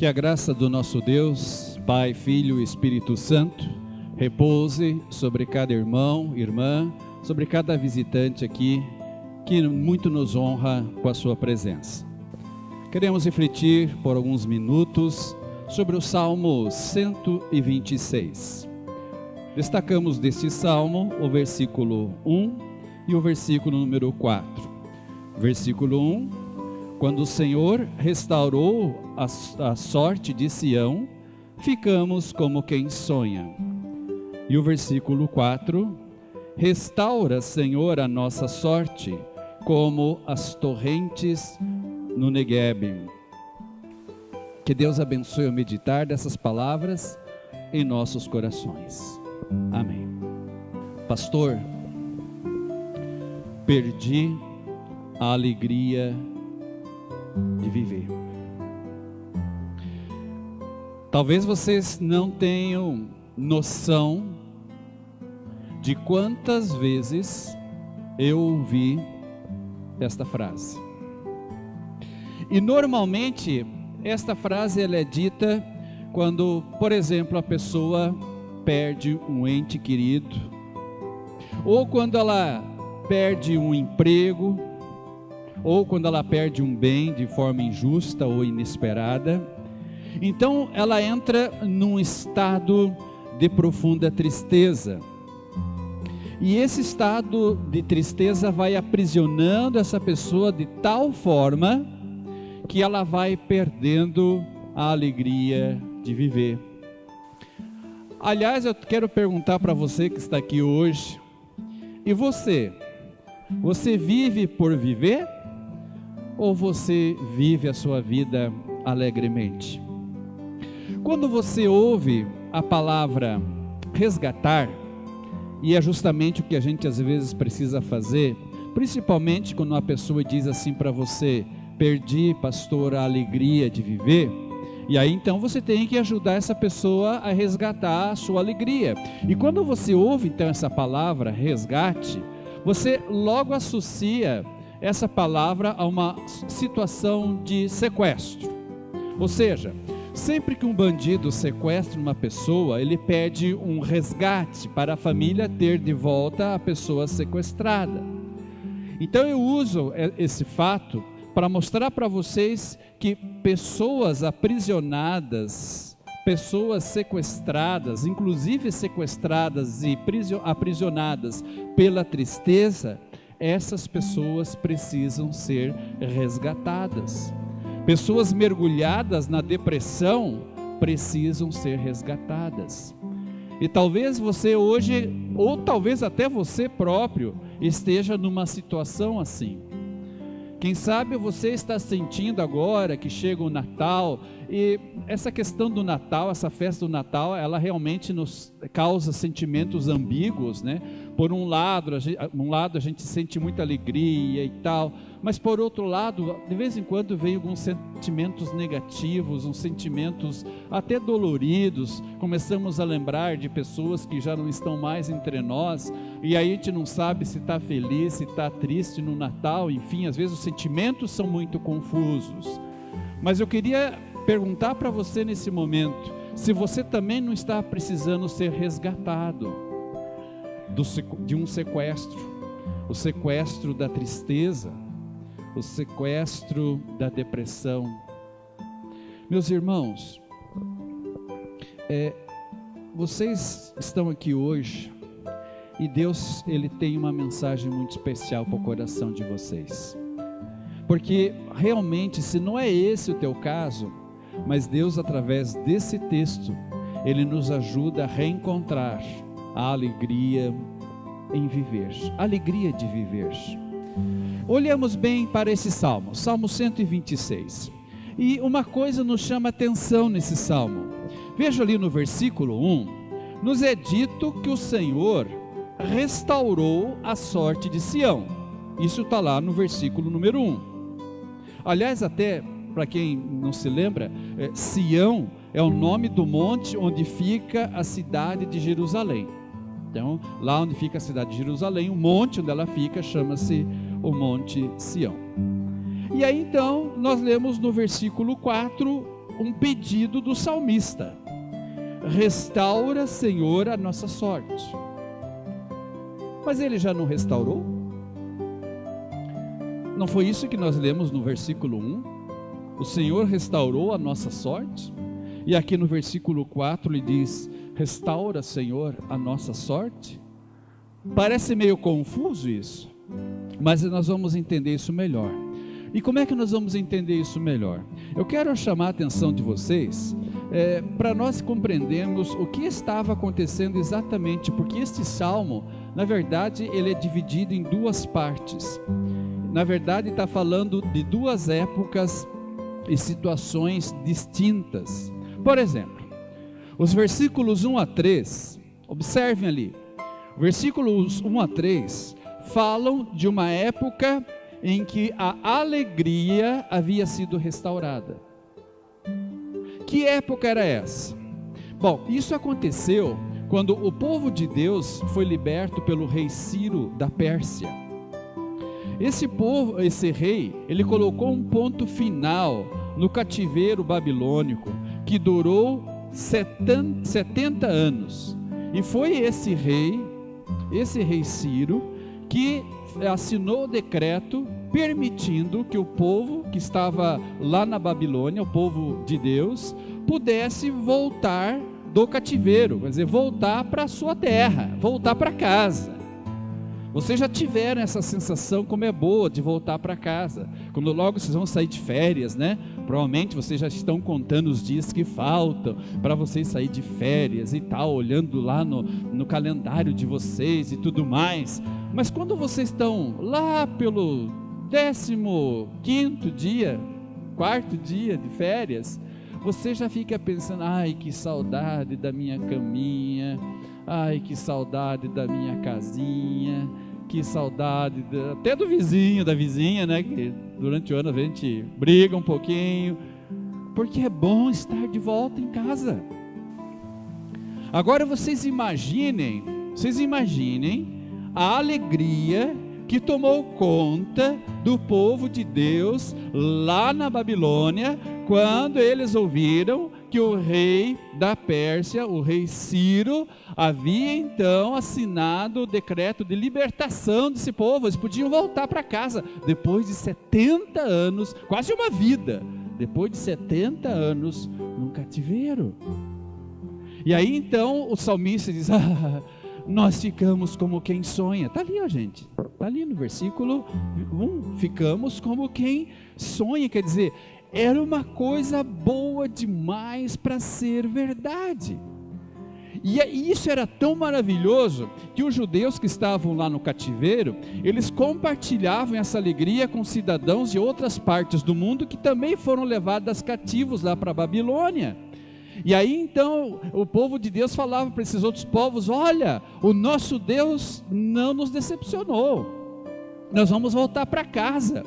Que a graça do nosso Deus, Pai, Filho e Espírito Santo, repouse sobre cada irmão, irmã, sobre cada visitante aqui, que muito nos honra com a sua presença. Queremos refletir por alguns minutos sobre o Salmo 126. Destacamos deste Salmo o versículo 1 e o versículo número 4. Versículo 1: quando o Senhor restaurou a sorte de Sião, ficamos como quem sonha. E o versículo 4: restaura, Senhor, a nossa sorte, como as torrentes no Neguebe. Que Deus abençoe o meditar dessas palavras em nossos corações. Amém. Pastor, perdi a alegria de viver. Talvez vocês não tenham noção de quantas vezes eu ouvi esta frase. E normalmente esta frase ela é dita quando, por exemplo, a pessoa perde um ente querido, ou quando ela perde um emprego, ou quando ela perde um bem de forma injusta ou inesperada. Então ela entra num estado de profunda tristeza. E esse estado de tristeza vai aprisionando essa pessoa de tal forma que ela vai perdendo a alegria de viver. Aliás, eu quero perguntar para você que está aqui hoje: e você? Você vive por viver? Ou você vive a sua vida alegremente? Quando você ouve a palavra resgatar, e é justamente o que a gente às vezes precisa fazer, principalmente quando uma pessoa diz assim para você: perdi, pastor, a alegria de viver. E aí então você tem que ajudar essa pessoa a resgatar a sua alegria. E quando você ouve então essa palavra resgate, você logo associa essa palavra a uma situação de sequestro. Ou seja, sempre que um bandido sequestra uma pessoa, ele pede um resgate para a família ter de volta a pessoa sequestrada. Então eu uso esse fato para mostrar para vocês que pessoas aprisionadas, pessoas sequestradas, inclusive sequestradas e aprisionadas pela tristeza, essas pessoas precisam ser resgatadas. Pessoas mergulhadas na depressão precisam ser resgatadas. E talvez você hoje, ou talvez até você próprio, esteja numa situação assim. Quem sabe você está sentindo agora que chega o Natal, e essa questão do Natal, essa festa do Natal, ela realmente nos causa sentimentos ambíguos, né? Por um lado a gente sente muita alegria e tal, mas por outro lado, de vez em quando vem alguns sentimentos negativos, uns sentimentos até doloridos. Começamos a lembrar de pessoas que já não estão mais entre nós, e aí a gente não sabe se está feliz, se está triste no Natal, enfim, às vezes os sentimentos são muito confusos. Mas eu queria perguntar para você nesse momento, se você também não está precisando ser resgatado de um sequestro, o sequestro da tristeza, o sequestro da depressão. Meus irmãos, vocês estão aqui hoje e Deus, Ele tem uma mensagem muito especial para o coração de vocês, porque realmente, se não é esse o teu caso, mas Deus, através desse texto, Ele nos ajuda a reencontrar a alegria em viver, a alegria de viver. Olhamos bem para esse Salmo, Salmo 126, e uma coisa nos chama a atenção nesse Salmo. Veja ali no versículo 1, nos é dito que o Senhor restaurou a sorte de Sião. Isso está lá no versículo número 1. Aliás, até para quem não se lembra, Sião é o nome do monte onde fica a cidade de Jerusalém. Então, lá onde fica a cidade de Jerusalém, o monte onde ela fica chama-se o Monte Sião. E aí então, nós lemos no versículo 4 um pedido do salmista: restaura, Senhor, a nossa sorte. Mas ele já não restaurou? Não foi isso que nós lemos no versículo 1? O Senhor restaurou a nossa sorte? E aqui no versículo 4 ele diz: restaura, Senhor, a nossa sorte? Parece meio confuso isso, mas nós vamos entender isso melhor. E como é que nós vamos entender isso melhor? Eu quero chamar a atenção de vocês para nós compreendermos o que estava acontecendo exatamente, porque este salmo, na verdade, ele é dividido em duas partes. Na verdade, está falando de duas épocas e situações distintas. Por exemplo, os versículos 1 a 3, observem ali, versículos 1 a 3 falam de uma época em que a alegria havia sido restaurada. Que época era essa? Bom, isso aconteceu quando o povo de Deus foi liberto pelo rei Ciro da Pérsia. Esse rei, ele colocou um ponto final no cativeiro babilônico, que durou 70 anos. E foi esse rei Ciro, que assinou o decreto permitindo que o povo que estava lá na Babilônia, o povo de Deus, pudesse voltar do cativeiro, quer dizer, voltar para a sua terra, voltar para casa. Vocês já tiveram essa sensação como é boa de voltar para casa, quando logo vocês vão sair de férias, né? Provavelmente vocês já estão contando os dias que faltam para vocês sair de férias e tal, olhando lá no calendário de vocês e tudo mais. Mas quando vocês estão lá pelo 15º dia, 4º dia de férias, você já fica pensando: ai, que saudade da minha caminha, ai, que saudade da minha casinha, que saudade até do vizinho, da vizinha, né? Que durante o ano a gente briga um pouquinho, porque é bom estar de volta em casa. Agora vocês imaginem a alegria que tomou conta do povo de Deus lá na Babilônia, quando eles ouviram que o rei da Pérsia, o rei Ciro, havia então assinado o decreto de libertação desse povo. Eles podiam voltar para casa depois de 70 anos, quase uma vida, depois de 70 anos no cativeiro. E aí então o salmista diz: nós ficamos como quem sonha. Está ali, ó, gente, está ali no versículo 1, ficamos como quem sonha, quer dizer, era uma coisa boa demais para ser verdade. E isso era tão maravilhoso que os judeus que estavam lá no cativeiro, eles compartilhavam essa alegria com cidadãos de outras partes do mundo que também foram levados cativos lá para a Babilônia. E aí então o povo de Deus falava para esses outros povos: olha, o nosso Deus não nos decepcionou, nós vamos voltar para casa.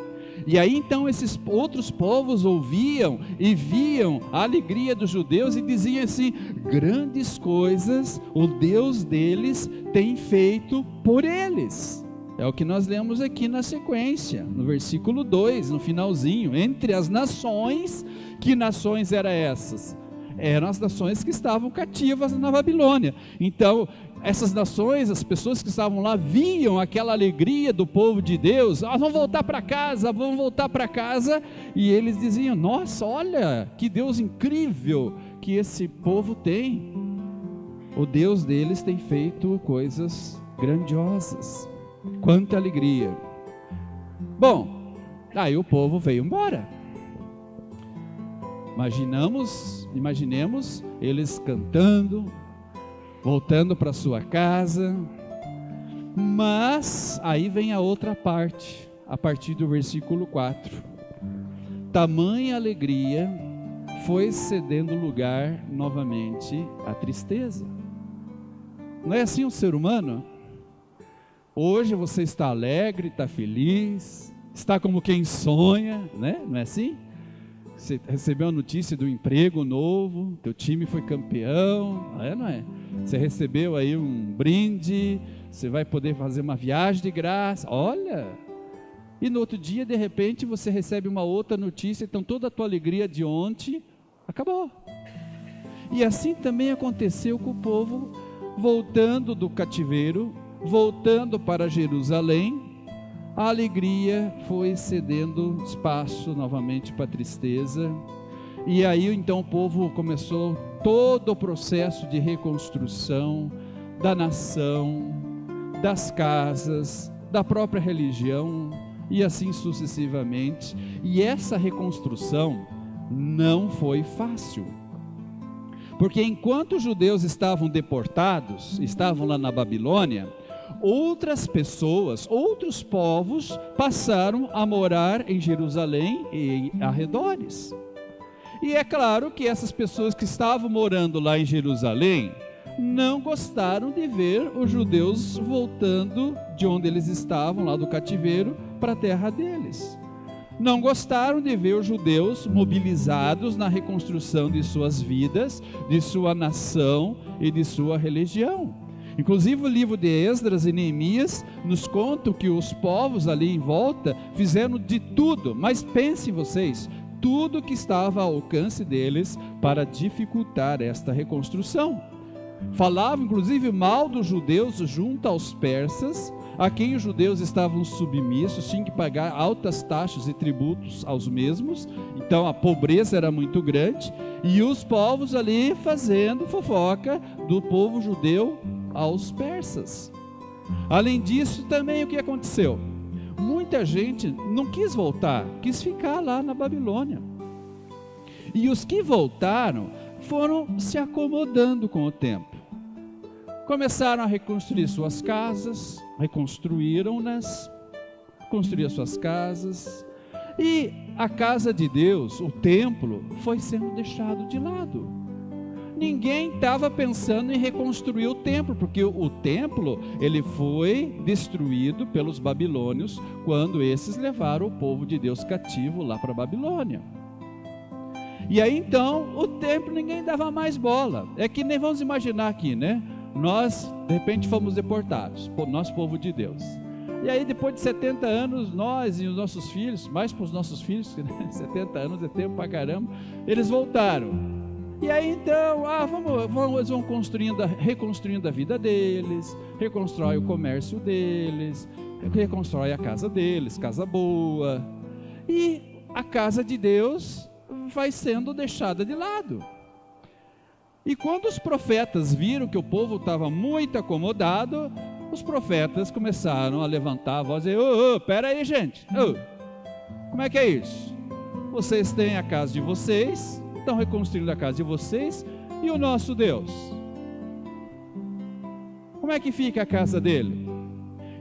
E aí então esses outros povos ouviam e viam a alegria dos judeus e diziam assim: grandes coisas o Deus deles tem feito por eles. É o que nós lemos aqui na sequência, no versículo 2, no finalzinho. Entre as nações, que nações eram essas? Eram as nações que estavam cativas na Babilônia. Então essas nações, as pessoas que estavam lá, viam aquela alegria do povo de Deus: vamos voltar para casa, vamos voltar para casa. E eles diziam: nossa, olha que Deus incrível que esse povo tem, o Deus deles tem feito coisas grandiosas, quanta alegria. Bom, aí o povo veio embora. Imaginemos eles cantando, voltando para sua casa. Mas aí vem a outra parte, a partir do versículo 4. Tamanha alegria foi cedendo lugar novamente à tristeza. Não é assim o ser humano? Hoje você está alegre, está feliz, está como quem sonha, né? Não é assim? Você recebeu a notícia do emprego novo, teu time foi campeão, não é? Você recebeu aí um brinde, você vai poder fazer uma viagem de graça, olha. E no outro dia, de repente, você recebe uma outra notícia, então toda a tua alegria de ontem Acabou. E assim também aconteceu com o povo voltando do cativeiro, voltando para Jerusalém. A alegria foi cedendo espaço novamente para a tristeza. E aí então o povo começou todo o processo de reconstrução da nação, das casas, da própria religião e assim sucessivamente. E essa reconstrução não foi fácil, porque enquanto os judeus estavam deportados, estavam lá na Babilônia, outras pessoas, outros povos passaram a morar em Jerusalém e arredores. E é claro que essas pessoas que estavam morando lá em Jerusalém não gostaram de ver os judeus voltando de onde eles estavam, lá do cativeiro, para a terra deles. Não gostaram de ver os judeus mobilizados na reconstrução de suas vidas, de sua nação e de sua religião. Inclusive o livro de Esdras e Neemias nos contam que os povos ali em volta fizeram de tudo, mas pensem vocês, tudo que estava ao alcance deles para dificultar esta reconstrução. Falavam inclusive mal dos judeus junto aos persas, a quem os judeus estavam submissos, tinham que pagar altas taxas e tributos aos mesmos, então a pobreza era muito grande, e os povos ali fazendo fofoca do povo judeu aos persas. Além disso, também o que aconteceu? Muita gente não quis voltar, quis ficar lá na Babilônia. E os que voltaram foram se acomodando com o tempo. Começaram a reconstruir suas casas, reconstruíram-nas, construíram suas casas, e a casa de Deus, o templo, foi sendo deixado de lado. Ninguém estava pensando em reconstruir o templo, porque o templo ele foi destruído pelos babilônios quando esses levaram o povo de Deus cativo lá para a Babilônia. E aí então o templo ninguém dava mais bola. É que nem vamos imaginar aqui, né? Nós de repente fomos deportados, nosso povo de Deus. E aí depois de 70 anos, nós e os nossos filhos, mais para os nossos filhos, né? 70 anos é tempo pra caramba, eles voltaram. E aí então, eles vão reconstruindo a vida deles, reconstrói o comércio deles, reconstrói a casa deles, casa boa. E a casa de Deus vai sendo deixada de lado. E quando os profetas viram que o povo estava muito acomodado, os profetas começaram a levantar a voz e dizer: pera aí gente, como é que é isso? Vocês têm a casa de vocês, estão reconstruindo a casa de vocês, e o nosso Deus? Como é que fica a casa dele?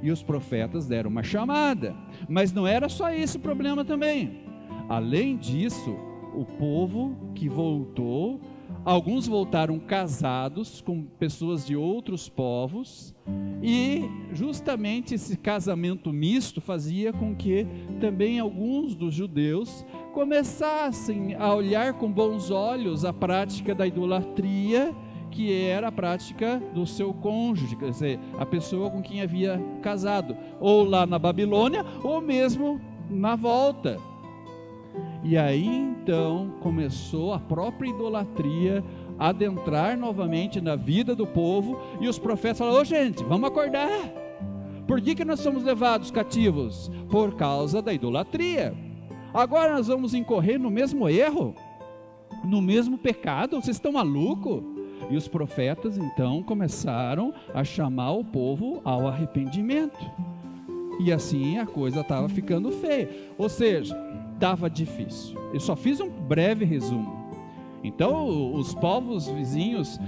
E os profetas deram uma chamada, mas não era só esse o problema também. Além disso, o povo que voltou, alguns voltaram casados com pessoas de outros povos, e justamente esse casamento misto fazia com que também alguns dos judeus começassem a olhar com bons olhos a prática da idolatria, que era a prática do seu cônjuge, quer dizer, a pessoa com quem havia casado, ou lá na Babilônia, ou mesmo na volta. E aí então começou a própria idolatria a adentrar novamente na vida do povo, e os profetas falaram: gente, vamos acordar. Por que nós somos levados cativos? Por causa da idolatria. Agora nós vamos incorrer no mesmo erro, no mesmo pecado? Vocês estão malucos? E os profetas então começaram a chamar o povo ao arrependimento. E assim a coisa estava ficando feia, ou seja, estava difícil. Eu só fiz um breve resumo. Então os povos vizinhos,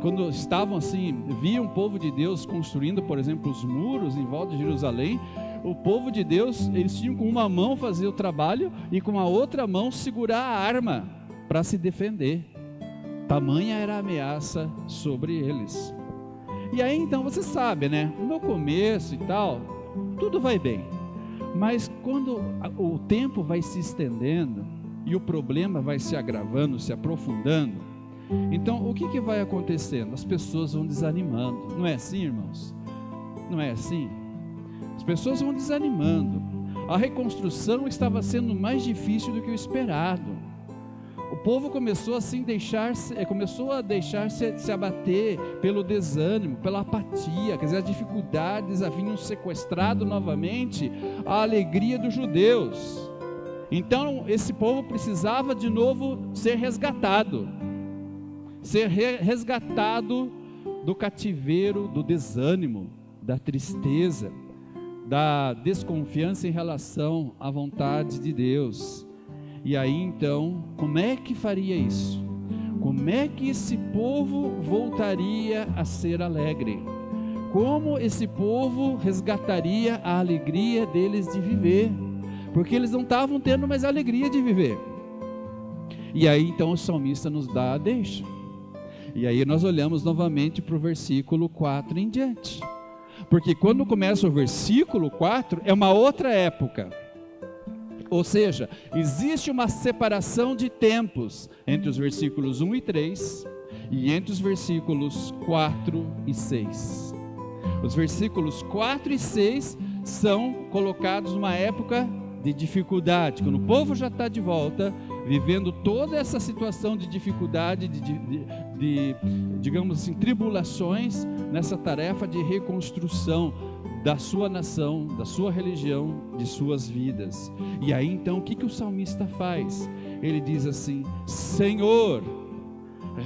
quando estavam assim, viam o povo de Deus construindo, por exemplo, os muros em volta de Jerusalém, o povo de Deus, eles tinham com uma mão fazer o trabalho e com a outra mão segurar a arma para se defender. Tamanha era a ameaça sobre eles. E aí então você sabe, né? No começo e tal, tudo vai bem. Mas quando o tempo vai se estendendo e o problema vai se agravando, se aprofundando, então o que vai acontecendo? As pessoas vão desanimando. Não é assim, irmãos? Não é assim? As pessoas vão desanimando. A reconstrução estava sendo mais difícil do que o esperado. povo começou assim começou a deixar-se se abater pelo desânimo, pela apatia, quer dizer, as dificuldades haviam sequestrado novamente a alegria dos judeus. Então esse povo precisava de novo ser resgatado do cativeiro, do desânimo, da tristeza, da desconfiança em relação à vontade de Deus. E aí então, como é que faria isso? Como é que esse povo voltaria a ser alegre? Como esse povo resgataria a alegria deles de viver? Porque eles não estavam tendo mais alegria de viver. E aí então o salmista nos dá a deixa. E aí nós olhamos novamente para o versículo 4 em diante. Porque quando começa o versículo 4, é uma outra época. Ou seja, existe uma separação de tempos entre os versículos 1 e 3 e entre os versículos 4 e 6. Os versículos 4 e 6 são colocados numa época de dificuldade, quando o povo já está de volta, vivendo toda essa situação de dificuldade, digamos assim, tribulações, nessa tarefa de reconstrução da sua nação, da sua religião, de suas vidas. E aí então, o que o salmista faz? Ele diz assim: Senhor,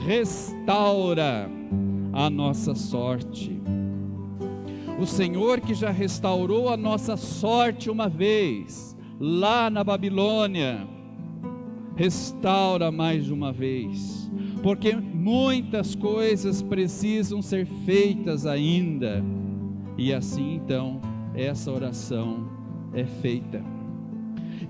restaura a nossa sorte. O Senhor que já restaurou a nossa sorte uma vez, lá na Babilônia, restaura mais uma vez, porque muitas coisas precisam ser feitas ainda. E assim então, essa oração é feita.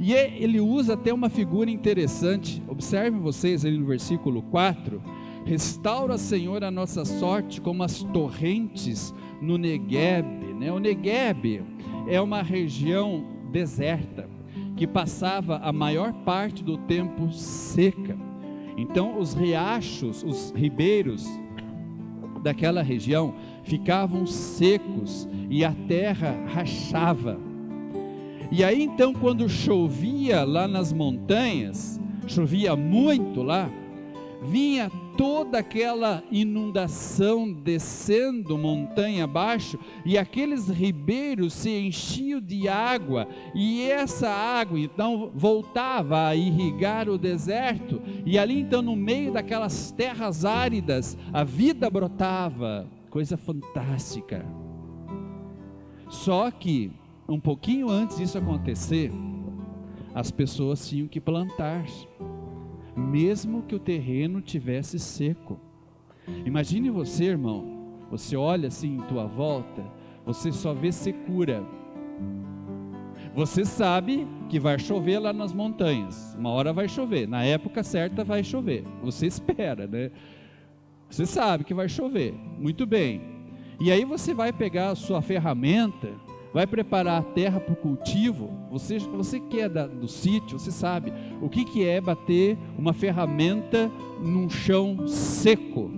E ele usa até uma figura interessante. Observem vocês ali no versículo 4: restaura, Senhor, a nossa sorte como as torrentes no Negueb, né? O Negueb é uma região deserta, que passava a maior parte do tempo seca. Então os riachos, os ribeiros daquela região ficavam secos e a terra rachava. E aí então, quando chovia lá nas montanhas, chovia muito lá, vinha toda aquela inundação descendo montanha abaixo, e aqueles ribeiros se enchiam de água, e essa água então voltava a irrigar o deserto, e ali então, no meio daquelas terras áridas, a vida brotava. Coisa fantástica. Só que um pouquinho antes disso acontecer, as pessoas tinham que plantar, mesmo que o terreno tivesse seco. Imagine você, irmão, você olha assim em tua volta, você só vê secura. Você sabe que vai chover lá nas montanhas, uma hora vai chover, na época certa vai chover, você espera, né? Você sabe que vai chover, muito bem. E aí você vai pegar a sua ferramenta, vai preparar a terra para o cultivo. Você que é do sítio, você sabe o que é bater uma ferramenta num chão seco,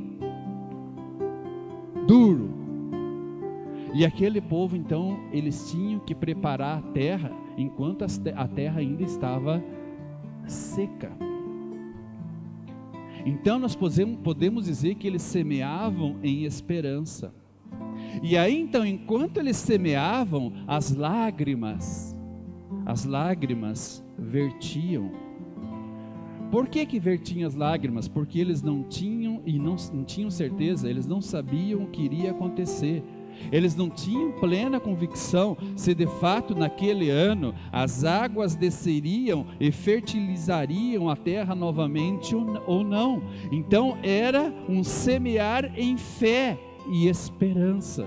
duro. E aquele povo então, eles tinham que preparar a terra enquanto a terra ainda estava seca. Então nós podemos dizer que eles semeavam em esperança. E aí então, enquanto eles semeavam, as lágrimas vertiam. Por que vertiam as lágrimas? Porque eles não tinham certeza, eles não sabiam o que iria acontecer. Eles não tinham plena convicção se de fato naquele ano as águas desceriam e fertilizariam a terra novamente ou não. Então era um semear em fé e esperança.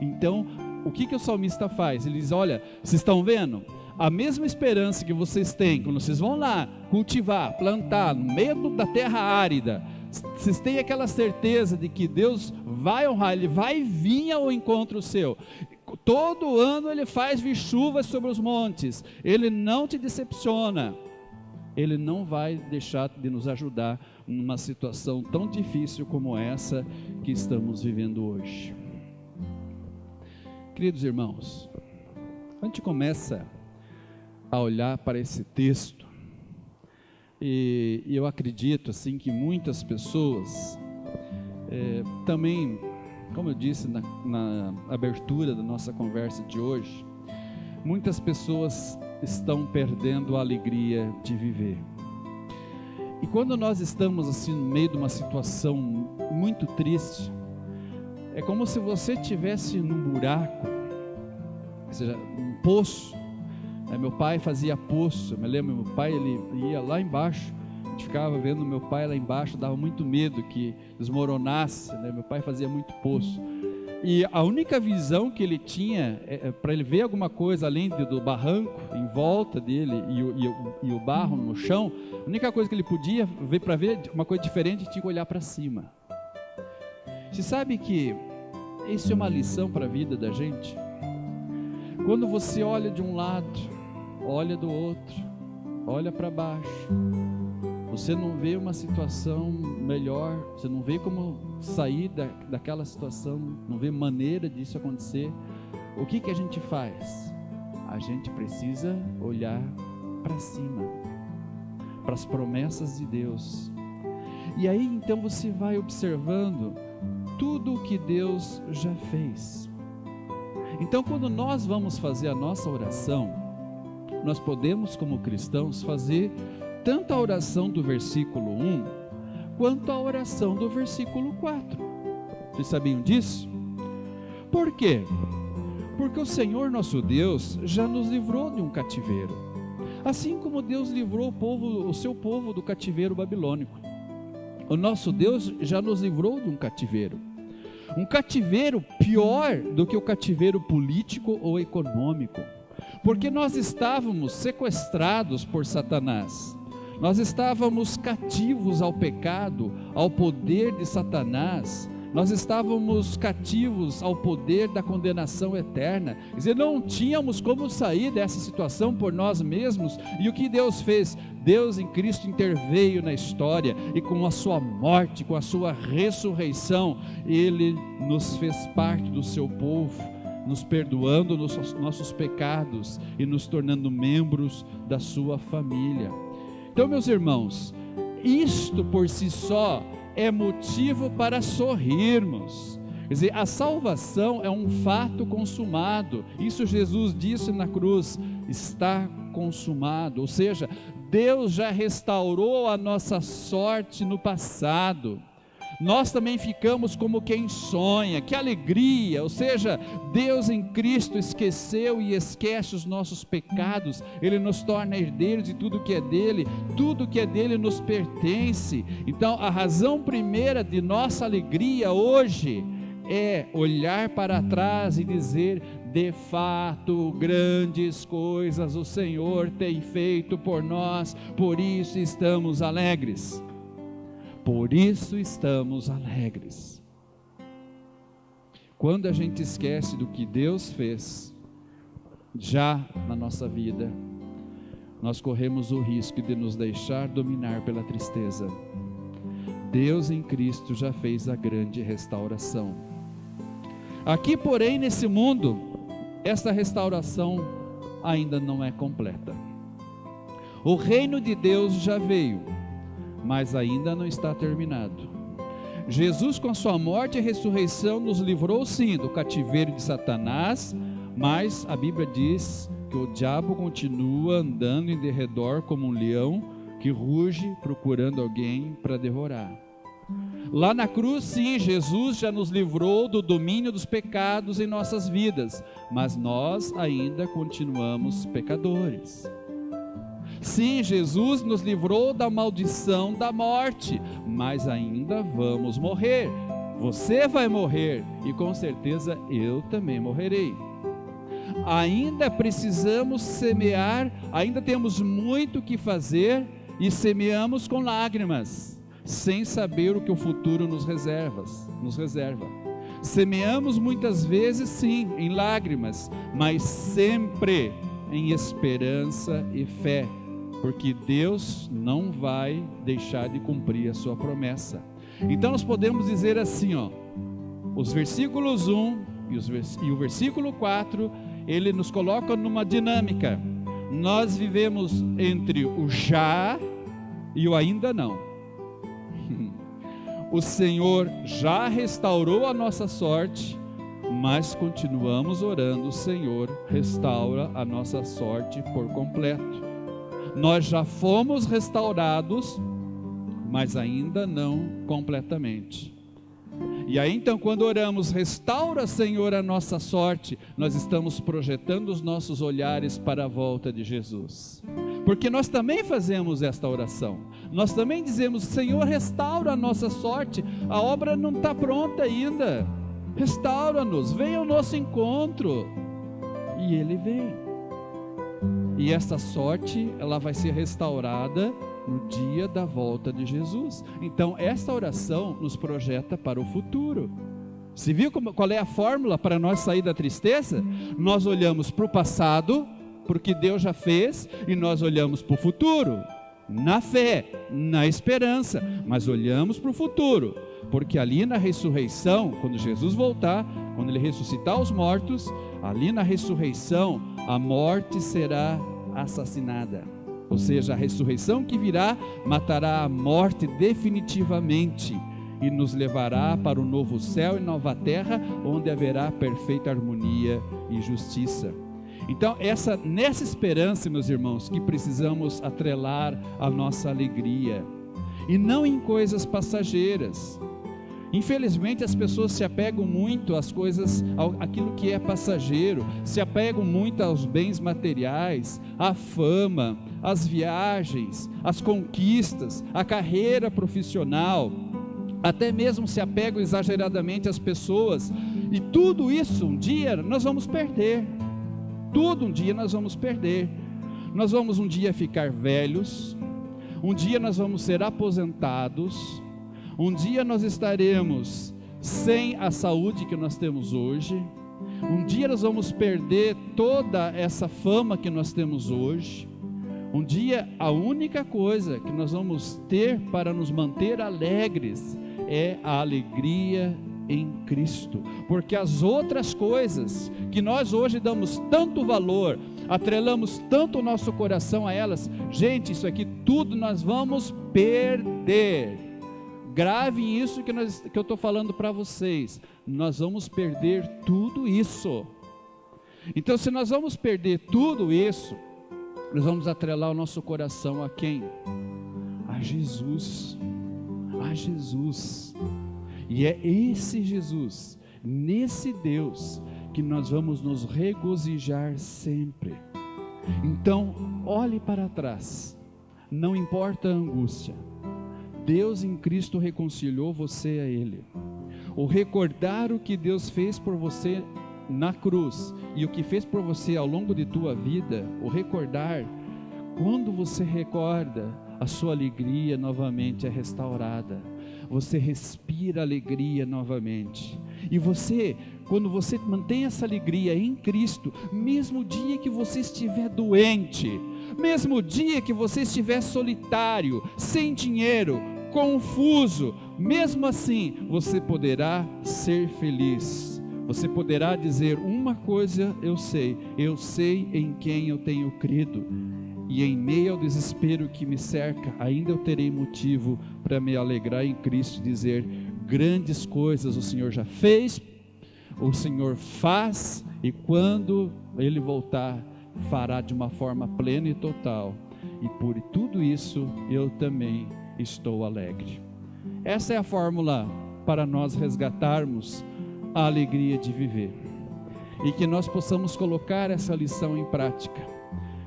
Então o que o salmista faz? Ele diz: olha, vocês estão vendo? A mesma esperança que vocês têm quando vocês vão lá cultivar, plantar no meio da terra árida, vocês têm aquela certeza de que Deus vai honrar, Ele vai vir ao encontro seu. Todo ano Ele faz vir chuvas sobre os montes, Ele não te decepciona, Ele não vai deixar de nos ajudar numa situação tão difícil como essa que estamos vivendo hoje. Queridos irmãos, quando a gente começa a olhar para esse texto, E eu acredito assim que muitas pessoas também, como eu disse na abertura da nossa conversa de hoje, muitas pessoas estão perdendo a alegria de viver. E quando nós estamos assim no meio de uma situação muito triste, é como se você estivesse num buraco, ou seja, um poço. Meu pai fazia poço, eu me lembro, meu pai ele ia lá embaixo, a gente ficava vendo meu pai lá embaixo, dava muito medo que desmoronasse, né? Meu pai fazia muito poço, e a única visão que ele tinha, para ele ver alguma coisa além do barranco em volta dele e o barro no chão, a única coisa que ele podia ver, para ver uma coisa diferente, tinha que olhar para cima. Você sabe que isso é uma lição para a vida da gente? Quando você olha de um lado, olha do outro, olha para baixo, você não vê uma situação melhor, você não vê como sair daquela situação, não vê maneira disso acontecer. O que a gente faz? A gente precisa olhar para cima, para as promessas de Deus. E aí então você vai observando tudo o que Deus já fez. Então, quando nós vamos fazer a nossa oração, nós podemos, como cristãos, fazer tanto a oração do versículo 1, quanto a oração do versículo 4. Vocês sabiam disso? Por quê? Porque o Senhor nosso Deus já nos livrou de um cativeiro, assim como Deus livrou o seu povo do cativeiro babilônico. O nosso Deus já nos livrou de um cativeiro pior do que o cativeiro político ou econômico, porque nós estávamos sequestrados por Satanás, nós estávamos cativos ao pecado, ao poder de Satanás, nós estávamos cativos ao poder da condenação eterna, quer dizer, não tínhamos como sair dessa situação por nós mesmos. E o que Deus fez? Deus em Cristo interveio na história, e com a sua morte, com a sua ressurreição, Ele nos fez parte do seu povo, nos perdoando nossos pecados e nos tornando membros da sua família. Então, meus irmãos, isto por si só é motivo para sorrirmos. Quer dizer, a salvação é um fato consumado. Isso Jesus disse na cruz: está consumado. Ou seja, Deus já restaurou a nossa sorte no passado. Nós também ficamos como quem sonha. Que alegria! Ou seja, Deus em Cristo esqueceu e esquece os nossos pecados. Ele nos torna herdeiros de tudo que é dele. Tudo que é dele nos pertence. Então, a razão primeira de nossa alegria hoje é olhar para trás e dizer: de fato, grandes coisas o Senhor tem feito por nós, por isso estamos alegres. Por isso estamos alegres. Quando a gente esquece do que Deus fez já na nossa vida, nós corremos o risco de nos deixar dominar pela tristeza. Deus em Cristo já fez a grande restauração. Aqui, porém, nesse mundo, essa restauração ainda não é completa. O reino de Deus já veio, mas ainda não está terminado. Jesus, com a sua morte e ressurreição, nos livrou sim do cativeiro de Satanás, mas a Bíblia diz que o diabo continua andando em derredor como um leão que ruge procurando alguém para devorar. Lá na cruz, sim, Jesus já nos livrou do domínio dos pecados em nossas vidas, mas nós ainda continuamos pecadores. Sim, Jesus nos livrou da maldição da morte, mas ainda vamos morrer. Você vai morrer e com certeza eu também morrerei. Ainda precisamos semear, ainda temos muito que fazer e semeamos com lágrimas, sem saber o que o futuro nos reserva. Semeamos muitas vezes sim, em lágrimas, mas sempre em esperança e fé, porque Deus não vai deixar de cumprir a sua promessa. Então nós podemos dizer assim, os versículos 1 e o versículo 4, ele nos coloca numa dinâmica. Nós vivemos entre o já e o ainda não. O Senhor já restaurou a nossa sorte, mas continuamos orando: Senhor, restaura a nossa sorte por completo. Nós já fomos restaurados, mas ainda não completamente. E aí então, quando oramos, restaura, Senhor, a nossa sorte, nós estamos projetando os nossos olhares para a volta de Jesus. Porque nós também fazemos esta oração. Nós também dizemos: Senhor, restaura a nossa sorte, a obra não está pronta ainda. Restaura-nos, venha ao nosso encontro. E Ele vem. E essa sorte, ela vai ser restaurada no dia da volta de Jesus. Então, esta oração nos projeta para o futuro. Você viu qual é a fórmula para nós sair da tristeza? Nós olhamos para o passado, porque Deus já fez, e nós olhamos para o futuro, na fé, na esperança, mas olhamos para o futuro, porque ali na ressurreição, quando Jesus voltar, quando Ele ressuscitar os mortos, ali na ressurreição, a morte será assassinada. Ou seja, a ressurreição que virá matará a morte definitivamente e nos levará para o novo céu e nova terra, onde haverá perfeita harmonia e justiça. Então, nessa esperança, meus irmãos, que precisamos atrelar a nossa alegria, e não em coisas passageiras. Infelizmente, as pessoas se apegam muito às coisas, àquilo que é passageiro, se apegam muito aos bens materiais, à fama, às viagens, às conquistas, à carreira profissional, até mesmo se apegam exageradamente às pessoas, e tudo isso um dia nós vamos perder. Tudo um dia nós vamos perder. Nós vamos um dia ficar velhos, um dia nós vamos ser aposentados, um dia nós estaremos sem a saúde que nós temos hoje, um dia nós vamos perder toda essa fama que nós temos hoje, um dia a única coisa que nós vamos ter para nos manter alegres é a alegria em Cristo, porque as outras coisas que nós hoje damos tanto valor, atrelamos tanto o nosso coração a elas, gente, isso aqui tudo nós vamos perder. Gravem isso que eu estou falando para vocês, nós vamos perder tudo isso. Então, se nós vamos perder tudo isso, nós vamos atrelar o nosso coração a quem? A Jesus, a Jesus. E é esse Jesus, nesse Deus, que nós vamos nos regozijar sempre. Então, olhe para trás, não importa a angústia, Deus em Cristo reconciliou você a Ele. O recordar o que Deus fez por você na cruz, e o que fez por você ao longo de tua vida, o recordar, quando você recorda, a sua alegria novamente é restaurada. Você respira alegria novamente, e quando você mantém essa alegria em Cristo, mesmo dia que você estiver doente, mesmo dia que você estiver solitário, sem dinheiro, confuso, mesmo assim, você poderá ser feliz, você poderá dizer: uma coisa eu sei em quem eu tenho crido, e em meio ao desespero que me cerca, ainda eu terei motivo para me alegrar em Cristo, dizer: grandes coisas o Senhor já fez, o Senhor faz, e quando Ele voltar, fará de uma forma plena e total, e por tudo isso eu também estou alegre. Essa é a fórmula para nós resgatarmos a alegria de viver, e que nós possamos colocar essa lição em prática,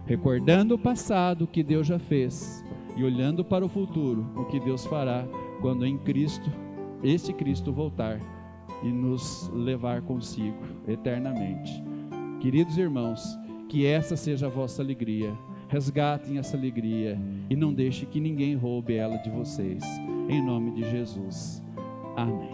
recordando o passado, o que Deus já fez, e olhando para o futuro, o que Deus fará quando em Cristo, este Cristo voltar e nos levar consigo eternamente. Queridos irmãos, que essa seja a vossa alegria. Resgatem essa alegria e não deixe que ninguém roube ela de vocês. Em nome de Jesus. Amém.